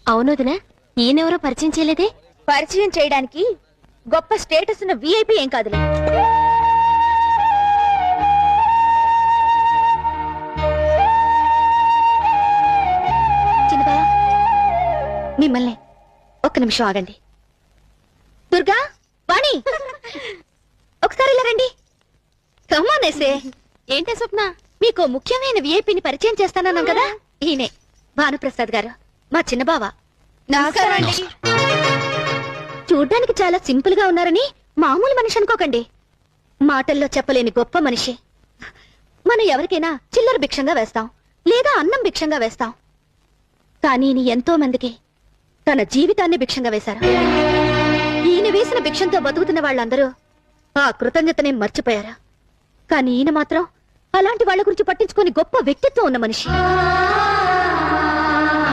అవునొదినా, ఈయనెవరో పరిచయం చేయలేదే? పరిచయం చేయడానికి గొప్ప స్టేటస్ ఉన్న విఐపి ఏం కాదులే. చిన్నబావ, మిమ్మల్ని ఒక్క నిమిషం ఆగండి. దుర్గా, వాణి, ఒకసారి ఇలా రండి. కమ్మానేసే. ఏంటే స్వప్న? మీకు ముఖ్యమైన విఐపిని పరిచయం చేస్తానన్నాం కదా, ఈయనే భానుప్రసాద్ గారు, మా చిన్నబావ. నమస్కారం అండి. చూడ్డానికి చాలా సింపుల్ గా ఉన్నారని మామూలు మనిషి అనుకోకండి. మాటల్లో చెప్పలేని గొప్ప మనిషి. మనం ఎవరికైనా చిల్లర భిక్షంగా వేస్తాం, లేదా అన్నం భిక్షంగా వేస్తాం. కానీ ఈయన ఎంతో మందికి తన జీవితాన్ని భిక్షంగా వేశారు. ఈయన వేసిన భిక్షంతో బతుకుతున్న వాళ్ళందరూ ఆ కృతజ్ఞతనే మర్చిపోయారు. కానీ ఈయన మాత్రం అలాంటి వాళ్ళ గురించి పట్టించుకొని గొప్ప వ్యక్తిత్వం ఉన్న మనిషి.